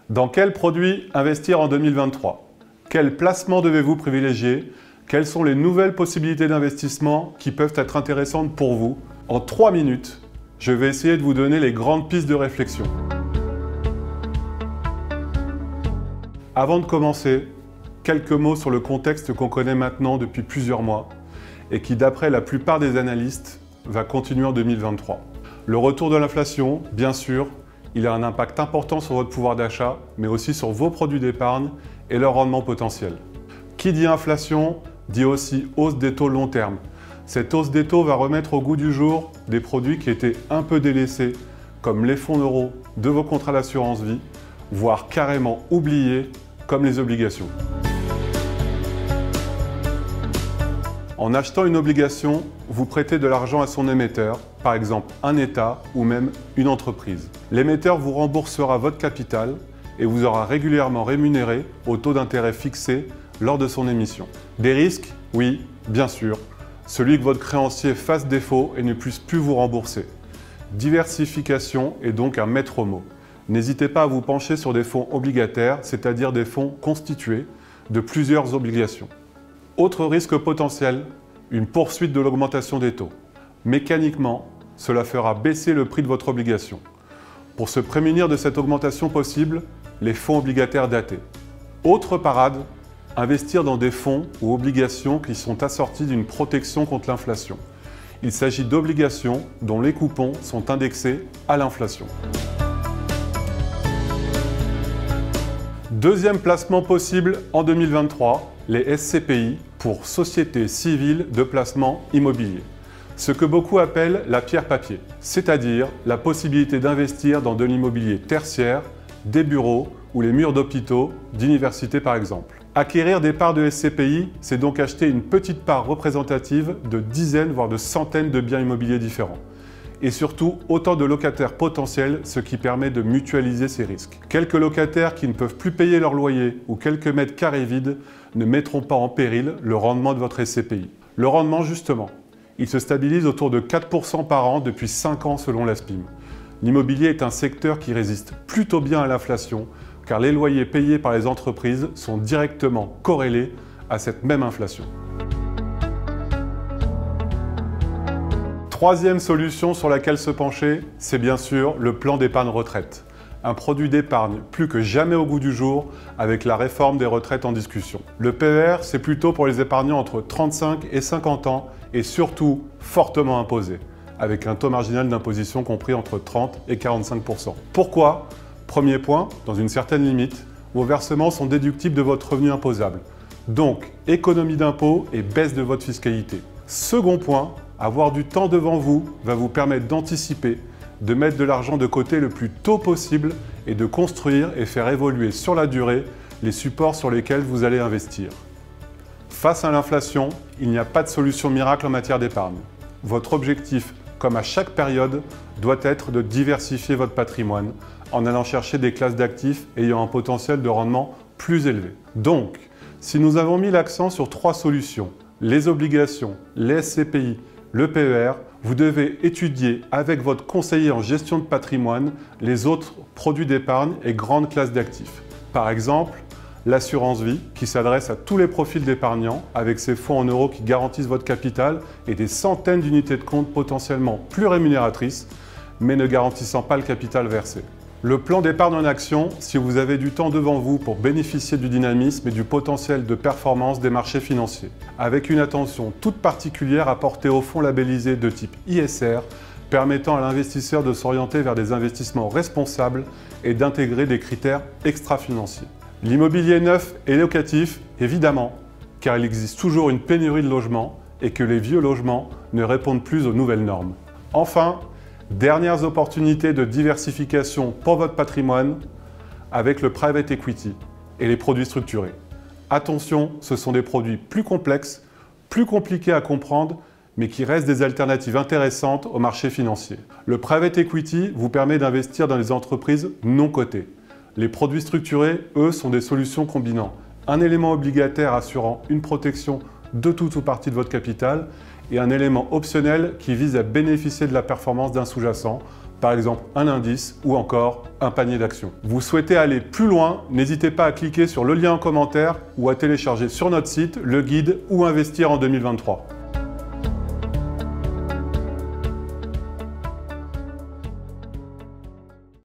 Dans quel produit investir en 2023? Quel placement devez-vous privilégier? Quelles sont les nouvelles possibilités d'investissement qui peuvent être intéressantes pour vous? En 3 minutes, je vais essayer de vous donner les grandes pistes de réflexion. Avant de commencer, quelques mots sur le contexte qu'on connaît maintenant depuis plusieurs mois et qui, d'après la plupart des analystes, va continuer en 2023. Le retour de l'inflation, bien sûr, il a un impact important sur votre pouvoir d'achat, mais aussi sur vos produits d'épargne et leur rendement potentiel. Qui dit inflation, dit aussi hausse des taux long terme. Cette hausse des taux va remettre au goût du jour des produits qui étaient un peu délaissés, comme les fonds euros de vos contrats d'assurance vie, voire carrément oubliés, comme les obligations. En achetant une obligation, vous prêtez de l'argent à son émetteur, par exemple un État ou même une entreprise. L'émetteur vous remboursera votre capital et vous aura régulièrement rémunéré au taux d'intérêt fixé lors de son émission. Des risques? Oui, bien sûr. Celui que votre créancier fasse défaut et ne puisse plus vous rembourser. Diversification est donc un maître mot. N'hésitez pas à vous pencher sur des fonds obligataires, c'est-à-dire des fonds constitués de plusieurs obligations. Autre risque potentiel, une poursuite de l'augmentation des taux. Mécaniquement, cela fera baisser le prix de votre obligation. Pour se prémunir de cette augmentation possible, les fonds obligataires datés. Autre parade, investir dans des fonds ou obligations qui sont assortis d'une protection contre l'inflation. Il s'agit d'obligations dont les coupons sont indexés à l'inflation. Deuxième placement possible en 2023, les SCPI pour Sociétés Civiles de Placement Immobilier. Ce que beaucoup appellent la pierre papier, c'est-à-dire la possibilité d'investir dans de l'immobilier tertiaire, des bureaux ou les murs d'hôpitaux, d'universités par exemple. Acquérir des parts de SCPI, c'est donc acheter une petite part représentative de dizaines voire de centaines de biens immobiliers différents. Et surtout, autant de locataires potentiels, ce qui permet de mutualiser ces risques. Quelques locataires qui ne peuvent plus payer leur loyer ou quelques mètres carrés vides ne mettront pas en péril le rendement de votre SCPI. Le rendement, justement, il se stabilise autour de 4% par an depuis 5 ans selon l'ASPIM. L'immobilier est un secteur qui résiste plutôt bien à l'inflation, car les loyers payés par les entreprises sont directement corrélés à cette même inflation. Troisième solution sur laquelle se pencher, c'est bien sûr le plan d'épargne retraite. Un produit d'épargne plus que jamais au goût du jour avec la réforme des retraites en discussion. Le PER, c'est plutôt pour les épargnants entre 35 et 50 ans et surtout fortement imposé, avec un taux marginal d'imposition compris entre 30 et 45%. Pourquoi? Premier point, dans une certaine limite, vos versements sont déductibles de votre revenu imposable. Donc, économie d'impôt et baisse de votre fiscalité. Second point, avoir du temps devant vous va vous permettre d'anticiper, de mettre de l'argent de côté le plus tôt possible et de construire et faire évoluer sur la durée les supports sur lesquels vous allez investir. Face à l'inflation, il n'y a pas de solution miracle en matière d'épargne. Votre objectif, comme à chaque période, doit être de diversifier votre patrimoine en allant chercher des classes d'actifs ayant un potentiel de rendement plus élevé. Donc, si nous avons mis l'accent sur 3 solutions, les obligations, les SCPI, le PER, vous devez étudier avec votre conseiller en gestion de patrimoine les autres produits d'épargne et grandes classes d'actifs. Par exemple, l'assurance vie qui s'adresse à tous les profils d'épargnants avec ses fonds en euros qui garantissent votre capital et des centaines d'unités de compte potentiellement plus rémunératrices mais ne garantissant pas le capital versé. Le plan d'épargne en action, si vous avez du temps devant vous pour bénéficier du dynamisme et du potentiel de performance des marchés financiers, avec une attention toute particulière à porter aux fonds labellisés de type ISR, permettant à l'investisseur de s'orienter vers des investissements responsables et d'intégrer des critères extra-financiers. L'immobilier neuf et locatif, évidemment, car il existe toujours une pénurie de logements et que les vieux logements ne répondent plus aux nouvelles normes. Enfin, dernières opportunités de diversification pour votre patrimoine avec le private equity et les produits structurés. Attention, ce sont des produits plus complexes, plus compliqués à comprendre, mais qui restent des alternatives intéressantes au marché financier. Le private equity vous permet d'investir dans les entreprises non cotées. Les produits structurés, eux, sont des solutions combinant un élément obligataire assurant une protection de tout ou partie de votre capital et un élément optionnel qui vise à bénéficier de la performance d'un sous-jacent, par exemple un indice ou encore un panier d'actions. Vous souhaitez aller plus loin, n'hésitez pas à cliquer sur le lien en commentaire ou à télécharger sur notre site le guide Où investir en 2023.